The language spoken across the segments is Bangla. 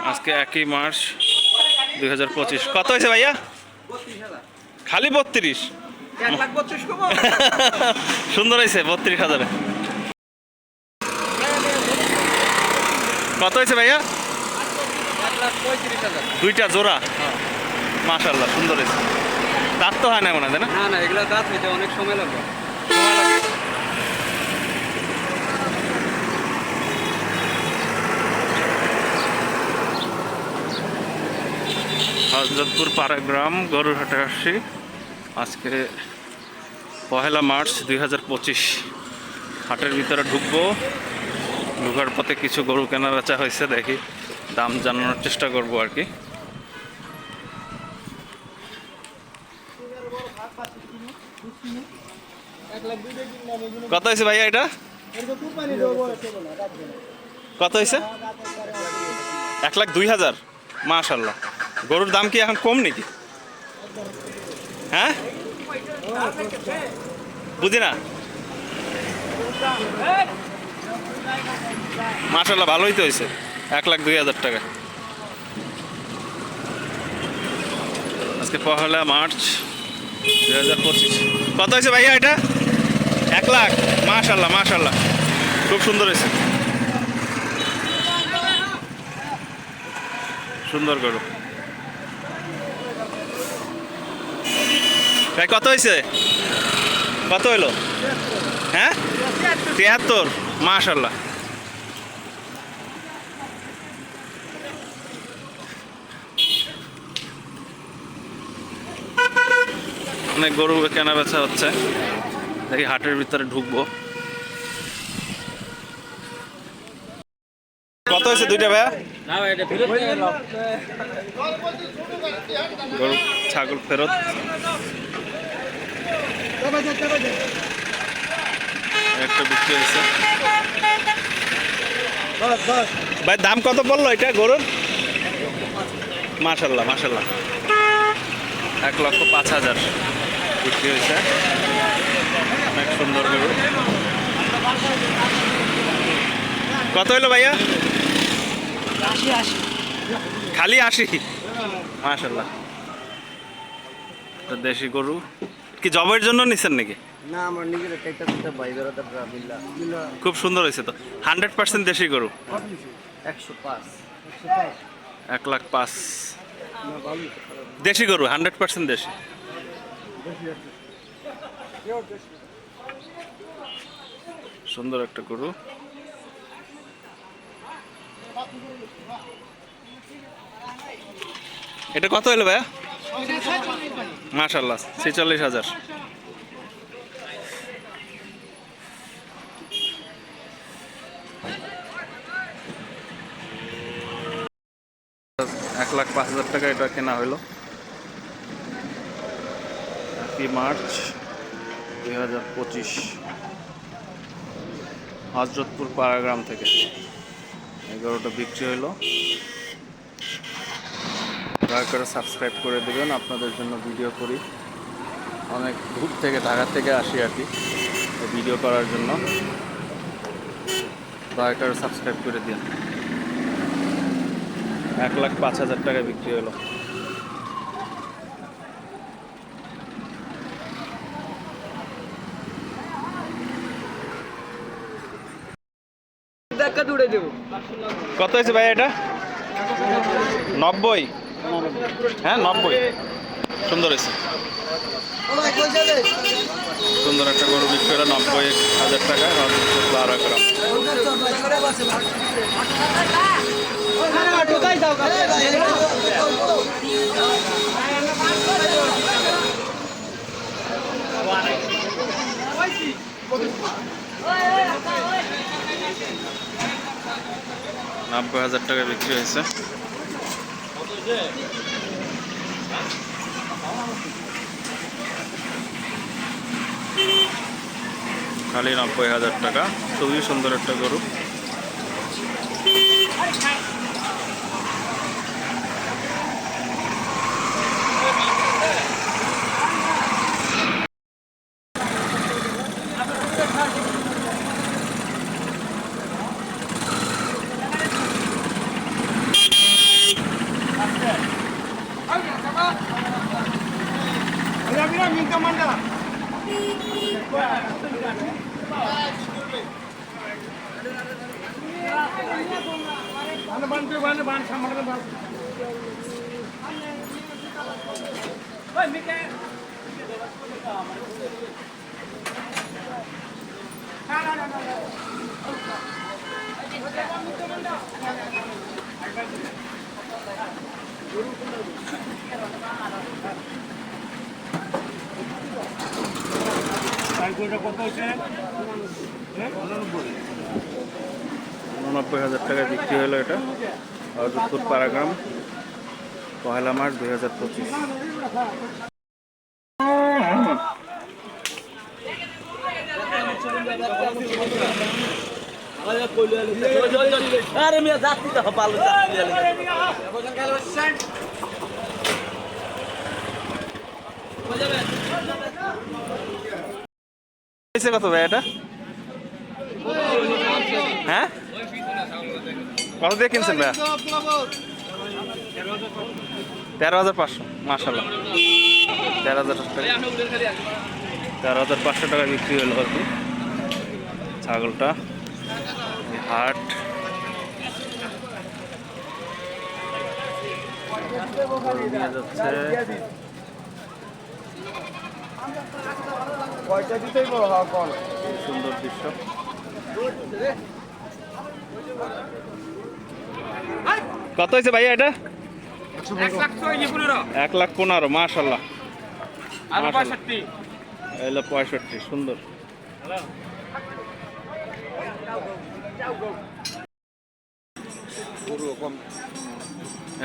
আজকে 1 মার্চ 2025। কত হয়েছে ভাইয়া? খালি 32। সুন্দর হয়েছে 32,000। কত হয়েছে ভাইয়া? দুইটা জোড়া। মাশাআল্লাহ সুন্দর হয়েছে। দাঁত তো হয় না মনে হয় না? না এগুলো দাঁত হইতে অনেক সময় লাগবে। হযরতপুর পাড়াগ্রাম গরুর হাটে আসছি আজকে 1 মার্চ 2025। হাটের ভিতরে ঢুকবো, ঢোকার পথে কিছু গরু কেনার বেচা হয়েছে, দেখি দাম জানানোর চেষ্টা করবো আর কি। কত হয়েছে ভাইয়া এটা? কত হয়েছে? 1,02,000। মাশাআল্লাহ। গরুর দাম কি এখন কম নাকি? হ্যাঁ বুঝি না। মাশাআল্লাহ ভালোই তো হয়েছে। 1,02,000 টাকা। আজকে 1 মার্চ 2025। কত হয়েছে ভাইয়া এটা? 1 লাখ। মাশাআল্লাহ মাশাআল্লাহ খুব সুন্দর হয়েছে। সুন্দর গরু। ভাই কত হয়েছে? কত হইলো? হ্যাঁ 73। মাশাআল্লাহ। অনেক গরু কেনা বেচা হচ্ছে, দেখি হাটের ভিতরে ঢুকবো। কত হয়েছে দুইটা ভাইয়া? গরু ছাগল ফেরত। একটা বিক্রি হয়েছে। ভাই দাম কত বললো এটা গরুর? মাশাআল্লাহ মাশাআল্লাহ 1,05,000 বিক্রি হয়েছে। অনেক সুন্দর গরু। কত হইলো ভাইয়া? খালি 80। মাশাআল্লাহ। দেশি গরু কি জবের জন্য নিছেন নাকি? না আমার নিজের একটা ভাই বেরোতে মিল্লা। খুব সুন্দর হয়েছে তো। 100% দেশি গরু। 105। 1,05,000 দেশি গরু, 100% দেশি। সুন্দর একটা গরু। এটা কত হলো ভাইয়া? মাশাআল্লাহ 46,000। $1,05,000 এটা কেনা হইলো 1 মার্চ 2025 হযরতপুর পাড়াগ্রাম থেকে। এই গরুটা বিক্রি হইলো। দয়া করে সাবস্ক্রাইব করে দেবেন, আপনাদের জন্য ভিডিও করি। অনেক দূর থেকে ঢাকা থেকে আসি আর কি ভিডিও করার জন্য। দয়া করে সাবস্ক্রাইব করে দিন। 1,05,000 টাকা বিক্রি হলো। কত হয়েছে ভাই এটা? 90। হ্যাঁ 90। সুন্দর হয়েছে। সুন্দর একটা গরু বিক্রি করে 90,000 টাকা। 12 গ্রাম। $90,000 বিক্রি হয়েছে। খালি 90,000 টাকা। খুবই সুন্দর একটা গরু। ৳89,000 টাকায় বিক্রি হলো এটা হরজতপুর পাড়াগ্রাম 1 মার্চ 2025। আরে মিয়া যাত্রী তো ভালো কত ভাই এটা? হ্যাঁ, কত দিয়ে কিনছেন ভাইয়া? 13,500। মাশাআল্লাহ, 13,000 টাকা, 13,500 টাকা বিক্রি হলো আর কি ছাগলটা। হাট নিয়ে যাচ্ছে। সুন্দর দৃশ্য। কত হয়েছে ভাইয়া এটা? 1,15,000। মাশাআল্লাহ, 65। সুন্দর।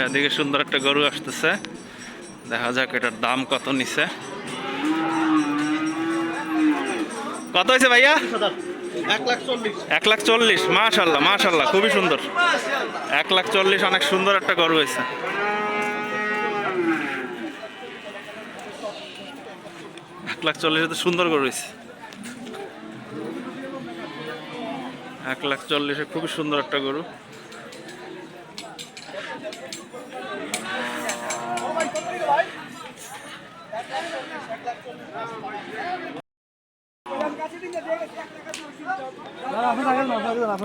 এদিকে সুন্দর একটা গরু আসতেছে, দেখা যাক এটার দাম কত নিছে। কত হয়েছে ভাইয়া? 1,40,000। মাশাআল্লাহ, মাশাআল্লাহ, খুবই সুন্দর। 1,40,000, অনেক সুন্দর একটা গরু হয়েছে। $1,40,000 তো সুন্দর গরু হয়েছে। 1,40,000 খুবই সুন্দর একটা গরু।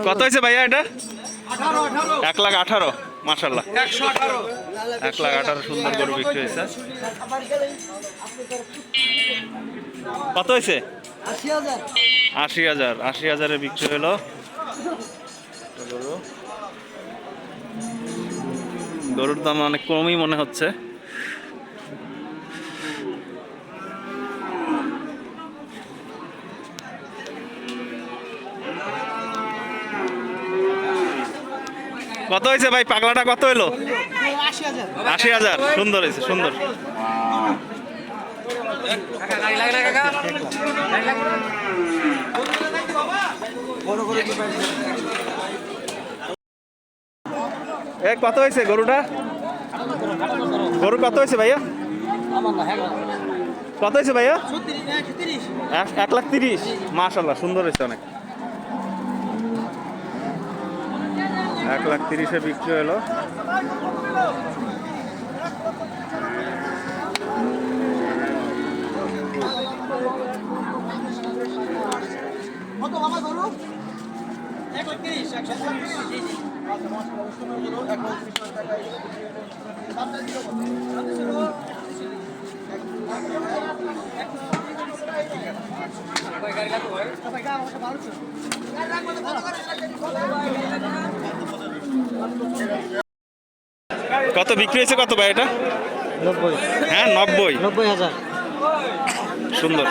কত হয়েছে ভাইয়া এটা? 1,18,000। মাশাআল্লাহ, 1,18,000 সুন্দর গরু বিক্রি হয়েছে। কত হয়েছে? 80,000। 80,000-এ বিক্রি হলো গরু। গরুর দাম অনেক কমই মনে হচ্ছে। কত হয়েছে ভাই? পাগলাটা কত হলো? 80,000। সুন্দর হয়েছে, সুন্দর। কত হয়েছে গরুটা? গরু কত হয়েছে ভাইয়া? কত হয়েছে ভাইয়া? 1,30,000। মাশাআল্লাহ, সুন্দর হয়েছে অনেক। 1,30,000-এ বিক্রি হলো। কত বিক্রি হয়েছে কত ভাই এটা? 90। হ্যাঁ, 90। 90,000। সুন্দর।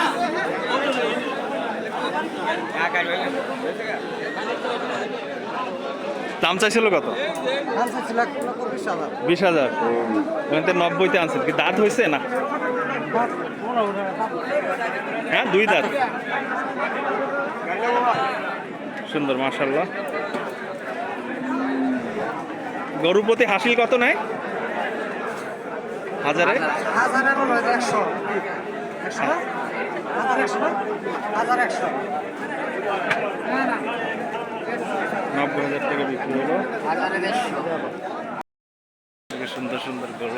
দাম চাইছিল কত? 20,000। 90-তে আনছেন কি? দাঁত হয়েছে না? হ্যাঁ, 2 দাঁত। সুন্দর, মাশাআল্লাহ। গরু প্রতি হাসিল কত নেয়? হাজারে? 90,000 টাকা বিক্রি হলো। সুন্দর সুন্দর গরু।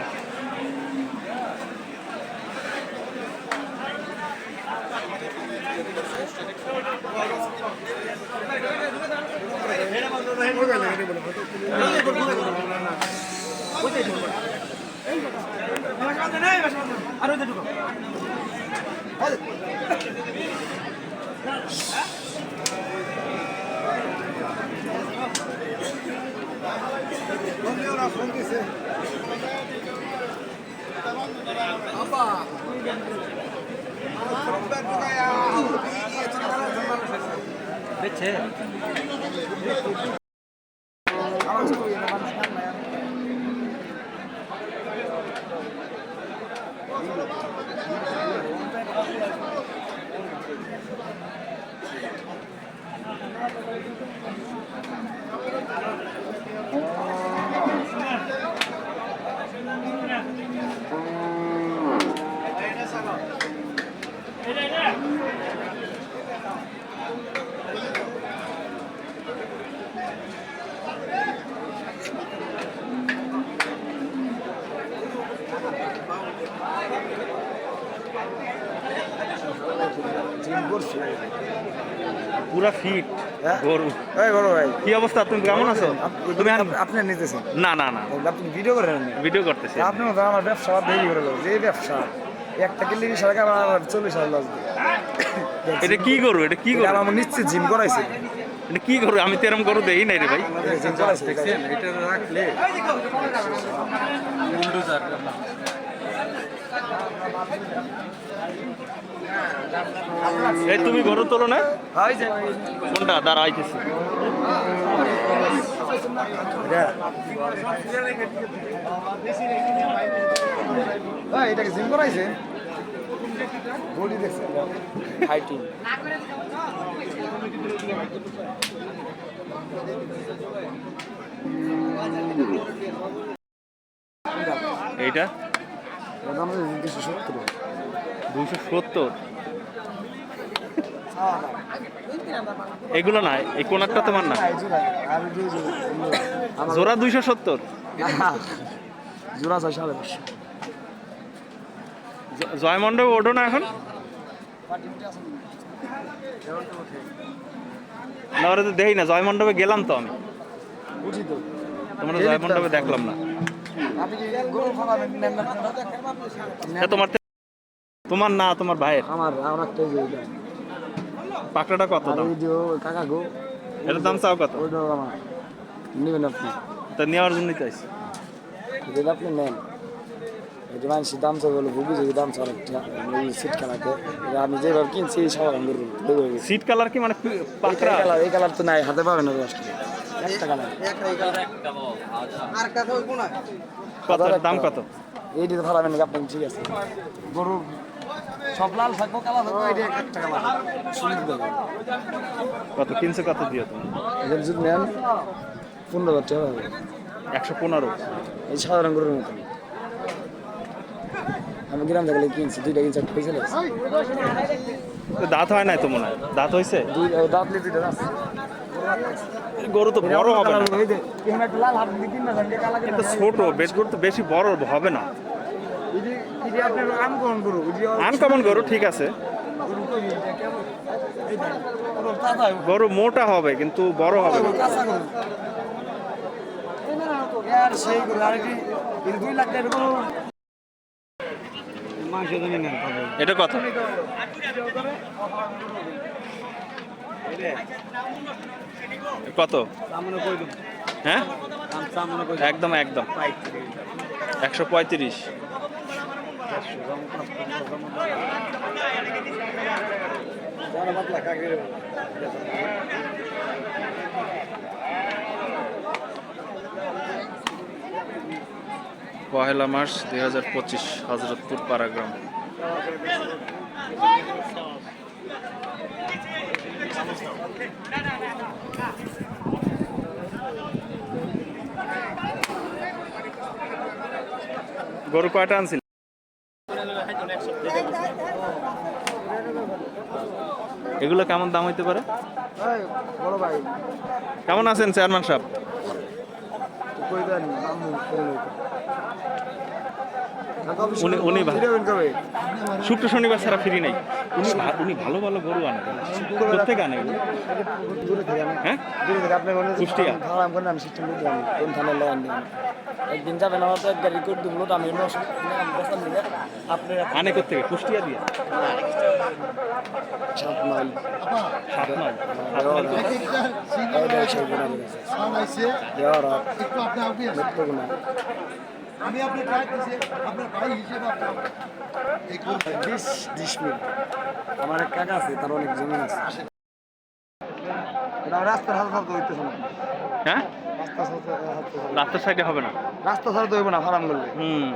পুরা ফিট হ্যাঁ? গরু। এই বড় ভাই, কি অবস্থা, তুমি কেমন আছো? তুমি আপনি নিতেছেন? না না না, আপনি ভিডিও করেন? ভিডিও করতেছি। আপনি মতো আমার ব্যবসা দেরি করে গেল, যে ব্যবসা একটা কিনলে 20 টাকা আমার 40,000 লস। এটা কি গরু? এটা কি গরু? আমার নিশ্চিত জিম করাইছে। এটা কি গরু? আমি তো এরকম গরু দেই নাই রে ভাই। জিম করাইছে দেখছেন? এটা রাখলে এই তুমি গরু তোলো না? হয় যে কোনটা? দাঁড়া আইতেছি। এটাকে জিম করাইছে, বডি দেখছেন, হাইটিং। এইটা দাম 270। 270। এগুলো না, এই কোনারটা তোমার না? জোড়া 270। জোড়া 450। জয় মণ্ডপে ওঠো না এখন? না, ওরা তো দেখি না। জয় মণ্ডপে গেলাম তো আমি, বুঝি তো। তোমরা জয় মণ্ডপে দেখলাম না। আপনি কি গরু খাওয়াবেন? এটা তোমার তোমার না, তোমার ভাইয়ের। আমার একটা যে পাকড়াটা কত দাম? কাকা গো, এটার দাম চাও কত? ওইটা আমার নেবেন আপনি? তা নেওয়ার জন্যই চাইছি। যদি আপনি নেন, এটা মানুষের দাম চাই বলে ভুগি, যদি দাম চাই সিট খেলাতে আমি যেভাবে কিনছি সাধারণ গরু। সিট কালার কি মানে পাকড়া? এই কালার তো নাই, হাতে পাবেন না 10 টাকা। একটা কালার কত? দাম কত? এইটা তো ভাড়াবেন না আপনি, ঠিক আছে? গরু সব লাল থাকবো, কালা থাকবো, এটা একটা কালার সুন্দর দেবে। কত কিনছে? কত দিও তুমি? এটা যদি নেন 15,000 টাকা হবে। 115। এই সাধারণ গরুর মতন আমি গ্রাম থেকে কিনছি, 2টা কিনছি, একটা পয়সা লাগছে। দাঁত হয় নাই তো মনে হয়? দাঁত হয়েছে? দাঁত নিয়ে 2টা আছে। গরু তো বড় হবে না, একটা লাল হাত দিয়ে কিনা যান, কালা কিনা এটা ছোট। বেশ গরু তো বেশি বড় হবে না। আপনার আনকমন গরু, আনকমন গরু ঠিক আছে, গরু মোটা হবে কিন্তু বড় হবে না। সেই গরু আরেকটি 2 লাখ টাকার গরু মাংস জমি নেন। এটা কত? কত? হ্যাঁ, একদম একদম 135। পহেলা মার্চ 2025, হজরতপুর পাড়াগ্রাম। গরু কয়টা আনছিল? এগুলো কেমন দাম হইতে পারে? বড় ভাই কেমন আছেন চেয়ারম্যান সাহেব? উনি ভিডিও কবে শুক্র শনিবার ছাড়া ফ্রি নাই। উনি ভালো ভালো গরু আনে। কোথেকে আনে? দূরে থেকে আমি হ্যাঁ, দূরে থেকে আপনার মনে কুষ্টিয়া? ভাড়া করে আমি সিস্টেম করতে আমি কোন থানার লাইন নিয়ে একদিন যাবেন আমার তো এক গাড়ি করে দিব আমি বসা নিলে আপনি আনে কোথেকে? কুষ্টিয়া দিয়ে? 7 মাইল 7 মাইল। আমি আপনি ট্রাই দিছি আপনার ভাই হিসেবে আপনার 20 মিনিট আমার এক কাকা আছে তার অনেক জমি আছে রাস্তার হাতে হাতে হইতেছে না হ্যাঁ, রাস্তার সাইডে হবে না। রাস্তা ছাড়া তো হইব না ফার্ম করলে হুম।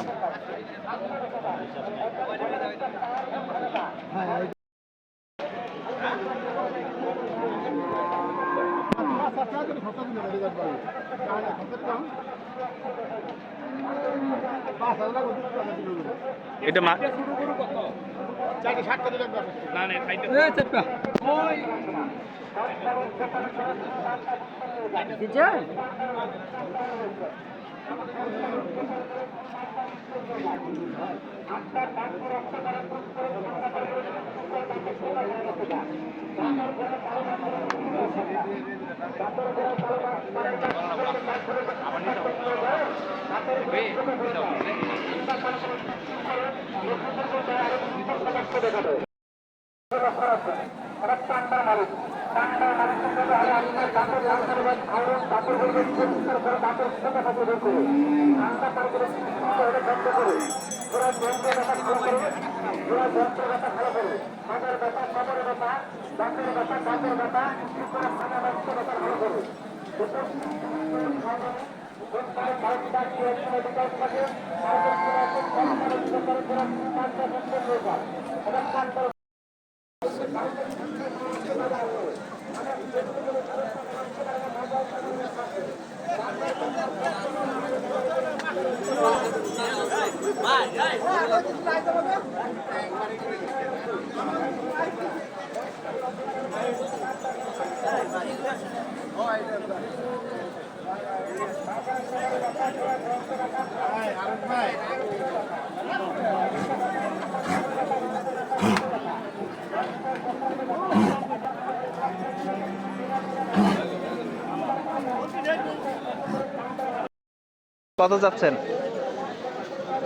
এটা কত যাচ্ছেন?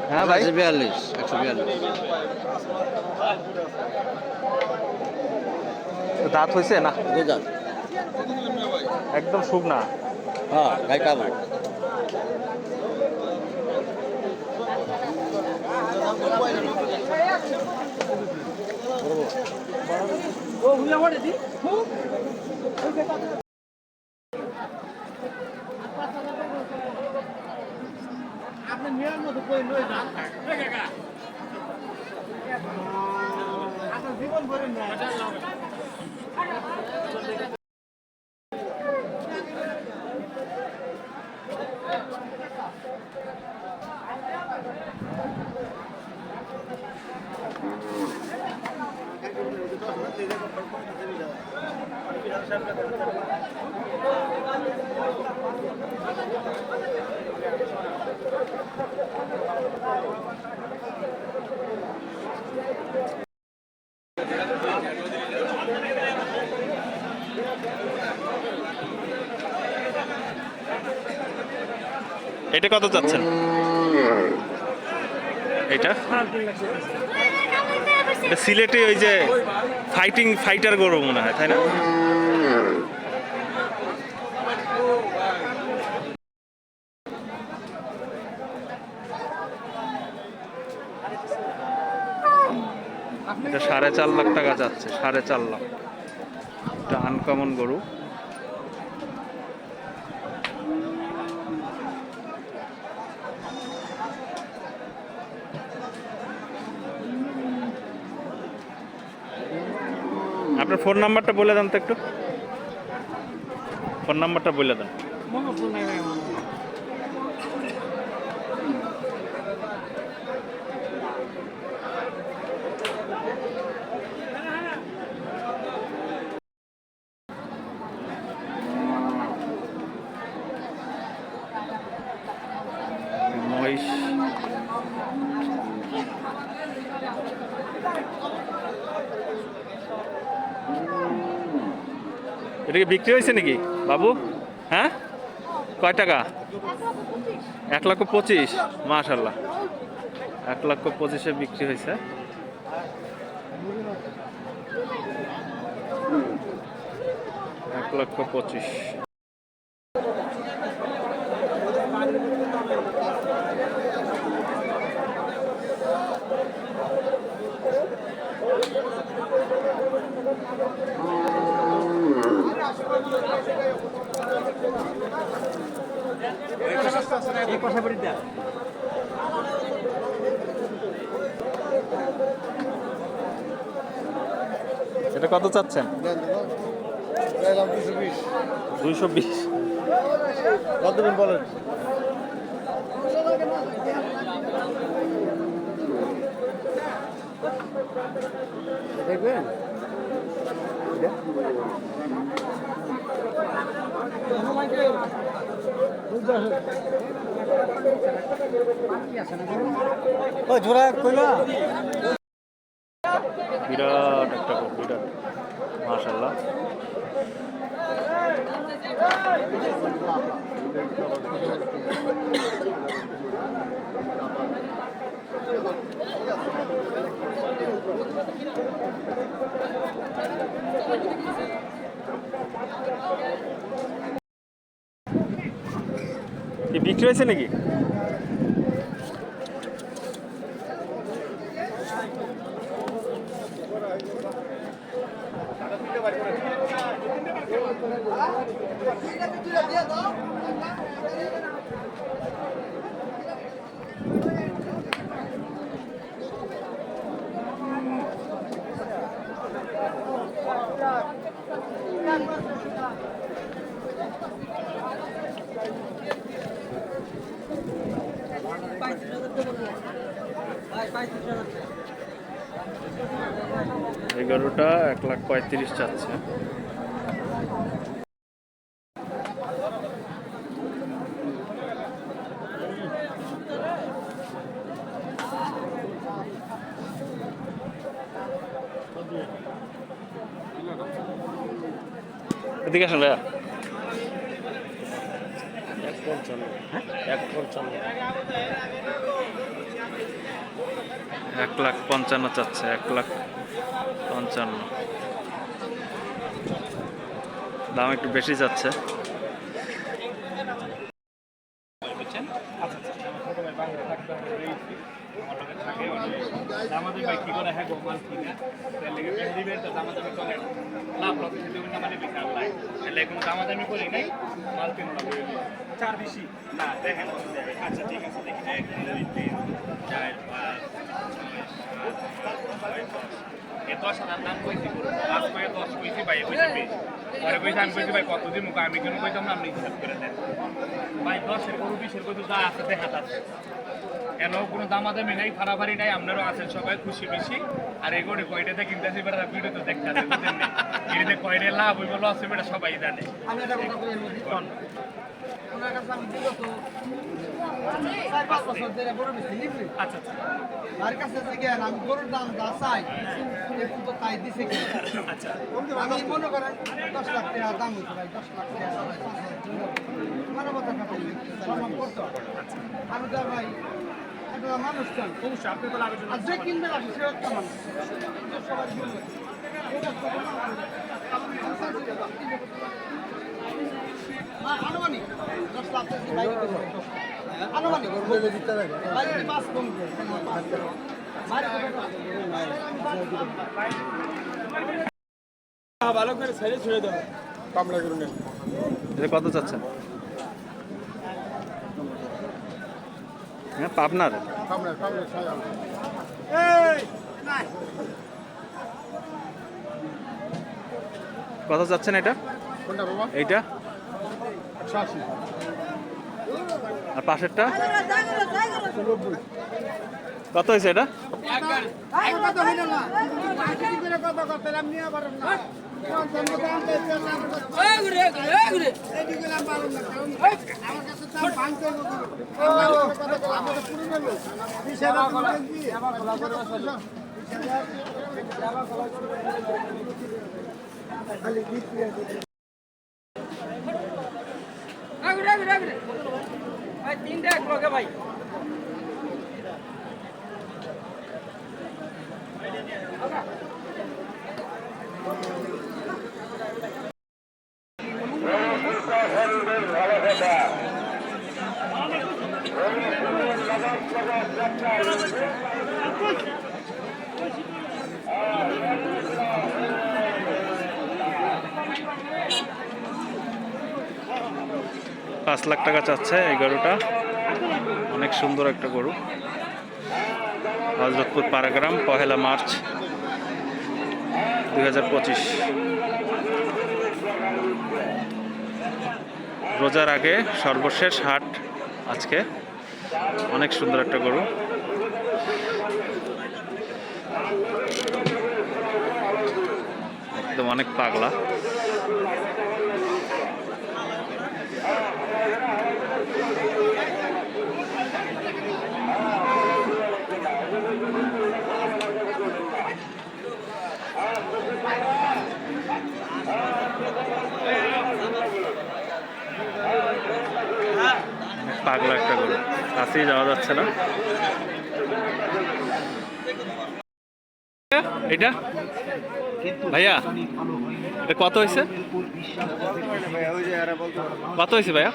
হ্যাঁ ভাই, 142 142 দাঁত হয়েছে না? দুধার। একদম শুকনা। হ্যাঁ, গাই কাবো। এটা কত যাচ্ছেন? এটা এটা সিলেটে ওই যে ফাইটার গরু মনে হয়, তাই না? এটা 4.5 লাখ টাকা যাচ্ছে। 4.5 লাখ। এটা আনকমন গরু। আপনার ফোন নাম্বারটা বলে দেন তো একটু। ফোন নাম্বারটা বলে দেন। মহিষ এটা কি বিক্রি হয়েছে নাকি বাবু? হ্যাঁ, কয় টাকা? 1,25,000। মাশাল্লাহ, 1,25,000-এ বিক্রি হয়েছে। এক লক্ষ 25। এটা কত চাচ্ছেন? 220। কত দিন বলেন? দেখবেন জোড়া কইলা বিরাট একটা গরু, বিরাট, মাশাল্লাহ। কি বিক্রি হয়েছে নাকি? এই গরুটা 1,35,000 চাচ্ছে। এদিকে আসলে 1,55,000 চাচ্ছে। 1,55,000 দাম একটু বেশি যাচ্ছে। দামাদামি করি নাই মাল কিনো চার বেশি না দেখেন। আচ্ছা ঠিক আছে, দেখি 1 2 3 4 5 6 7 দাম কইছি লাস্ট করে 10 কইছি ভাই কইছে পরে কইছে আমি কইছি ভাই কত দিমু আমি কেন কইতাম না, আপনি হিসাব করে দেন ভাই 10 এর গরু 20 এর কত যা আছে দেখাত আছে। কেন কোনো দামাদামি নাই, ফাড়াফাড়ি নাই, আপনারাও আছেন সবাই খুশি বেশি। আর এই গরু কয়টাতে কিনতেছি বেটা ভিডিও তো দেখতে আছে, বুঝলেন না? এটাতে কয়টা লাভ হইব লস হইব এটা সবাই জানে। আমি একটা কথা বলি কোন ওনার কাছে আমি দিল তো 5 বছর ধরে বড় বেশি নিবি। আচ্ছা আচ্ছা আর কাছে থেকে আমি গরুর দাম যা চাই এখন তো তাই দিছে কি। আচ্ছা আমি মনে করেন 10 লাখ টাকা দাম হইছে ভাই, 10 লাখ টাকা মানবতা খাতে সম্মান করতে হবে। আমি তো ভাই একটা মানুষ চান, অবশ্যই আপনি তো আলোচনা আর যে কিনবে আসে সে একটা মানুষ সবাই বলবে এটা তো আনুমানিক 10 লাখ টাকা বাইরে আনুমানিক বলে দিতে লাগে বাইরে 5 কম ভালো করে ছেড়ে ছেড়ে দাও কামলা করে নেন। এটা কত চাচ্ছেন? হ্যাঁ, পাবনার। কামলা কামলা ছায়া এই নাই কত চাচ্ছেন এটা? কোনটা বাবা? এইটা 180 আর পাশেরটা কত হয়েছে এটা? কত হইল না মার্কেটিং করে কত করতে আমি নিয়ে পারব না। আমার কাছে দাম ভাঙতে আমাদের পুরো গেল 20,000 খালি ভাই তিনটা এক লগে ভাই। 5 লাখ টাকা চাচ্ছে এই গরুটা, অনেক সুন্দর একটা গরু। হযরতপুর পাড়াগ্রাম, 1 মার্চ 2025। রোজার আগে সর্বশেষ হাট আজকে। অনেক সুন্দর একটা গরু। একদম অনেক পাগলা। পাগলা একটা গরু, কাছেই যাওয়া যাচ্ছে না। এটা ভাইয়া, এটা কত হয়েছে? কত হয়েছে ভাইয়া?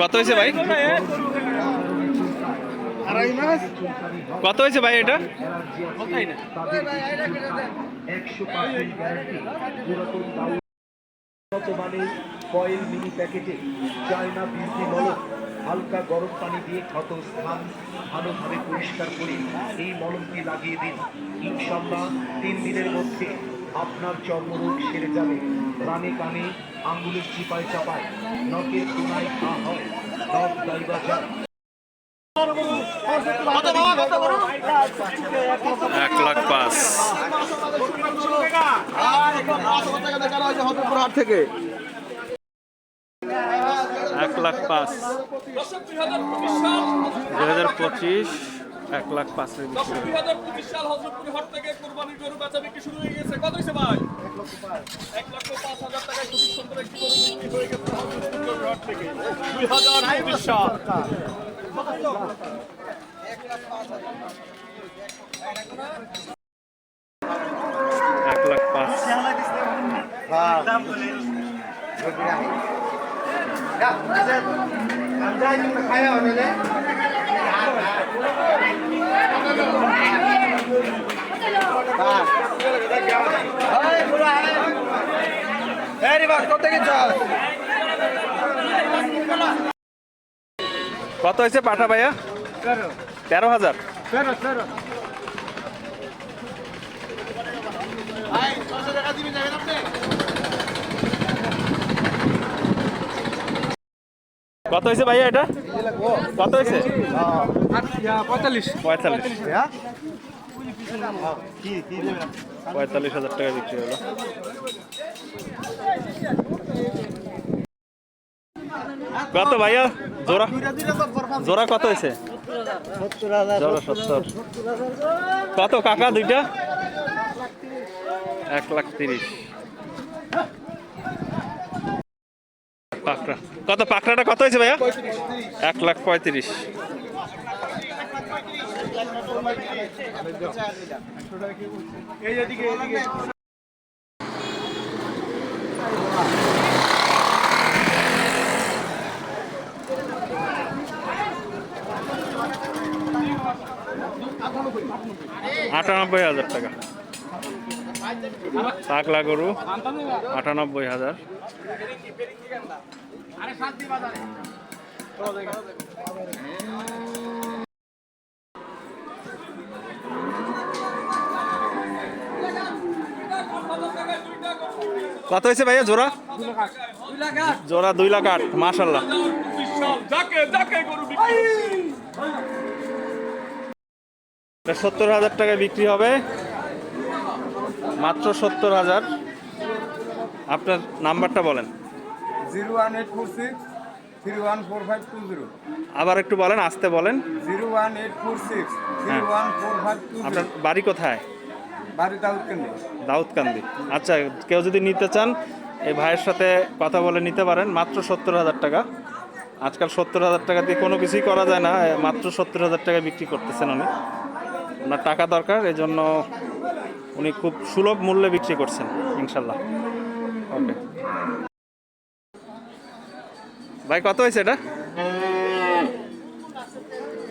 কত হয়েছে ভাই? কত হয়েছে ভাই এটা? ফয়েল মিনি প্যাকেটে চায়না বিউটি মলম হালকা গরম পানি দিয়ে ক্ষত স্থান ভালোভাবে পরিষ্কার করে এই মলমটি লাগিয়ে দিন। ইনশাআল্লাহ 3 দিনের মধ্যে আপনার চর্মরোগ সেরে যাবে। রানে কানে, আঙ্গুলের চিপায় চাপায়, নখের কোনায় ঘা হয়, নখ দাইবা যায়। 1,05,000 থেকে 1,05,000 2025 1,05,000 বিক্রি হলো। 2025 সাল হযরতপুর হাট থেকে কুরবানির গরু বেচা বিক্রি শুরু হয়ে গেছে। কত হইছে ভাই? 1,05,000 টাকায় খুব সুন্দর একটি গরু বিক্রি হয়ে গেছে হযরতপুর গরুর হাট থেকে। 2025 সাল। 1,05,000 কত হয়েছে পাঠা ভাইয়া? 13,000। কত হয়েছে ভাইয়া এটা? কত হয়েছে? 45,000 টাকা বিক্রি হলো। কত ভাইয়া জোড়া? জোড়া কত হয়েছে? 70,000। 70। কত কাকা দুইটা? 1,30,000। পাকড়া কত? পাকড়াটা কত হয়েছে ভাইয়া? 1,35,000। $98,000 টাকা পাকলা গরু। 98,000। কত হয়েছে ভাইয়া জোড়া? জোড়া 2,08,000। মাশাআল্লাহ। 70,000 টাকায় বিক্রি হবে, মাত্র 70,000। আপনার নাম্বারটা বলেন। 01846 314520 আবার একটু বলেন, আসতে বলেন। 01846 হ্যাঁ। 314520 আপনার বাড়ি কোথায়? বাড়ি দাউদকান্দি। দাউদকান্দি। আচ্ছা, কেউ যদি নিতে চান এই ভাইয়ের সাথে কথা বলে নিতে পারেন। মাত্র 70,000 টাকা। আজকাল 70,000 টাকা দিয়ে কোনো কিছুই করা যায় না, মাত্র 70,000 টাকায় বিক্রি করতেছেন উনি। ওনার টাকা দরকার, এই জন্য উনি খুব সুলভ মূল্যে বিক্রি করছেন ইনশাল্লাহ। ওকে ভাই, কত হয়েছে এটা?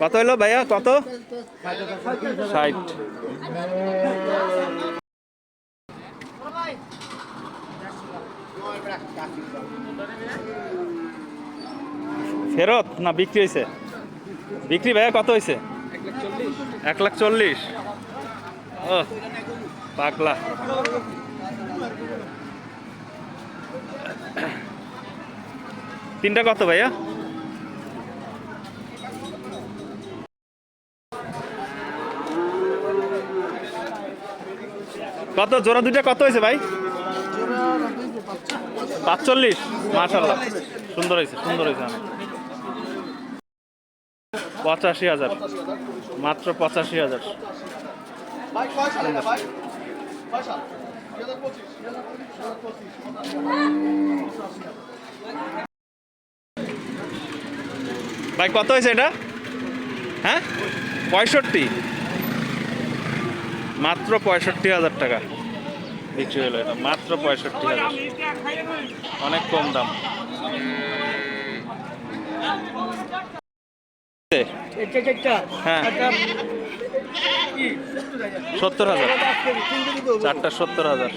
কত হলো ভাইয়া, কত? 60। ফেরত না বিক্রি হয়েছে? বিক্রি ভাইয়া কত হয়েছে? 1,40,000। ও পাগলা। তিনটা কত ভাইয়া? কত জোড়া দুইটা কত হয়েছে ভাই? 45। মাশাআল্লাহ, সুন্দর হয়েছে, সুন্দর হয়েছে অনেক। 85,000, মাত্র 85,000। ভাই কত হয়েছে এটা? হ্যাঁ 65, মাত্র 65,000 টাকা বিক্রি হলো এটা, মাত্র 65,000। অনেক কম দাম। হ্যাঁ 70,000, চারটা 70,000।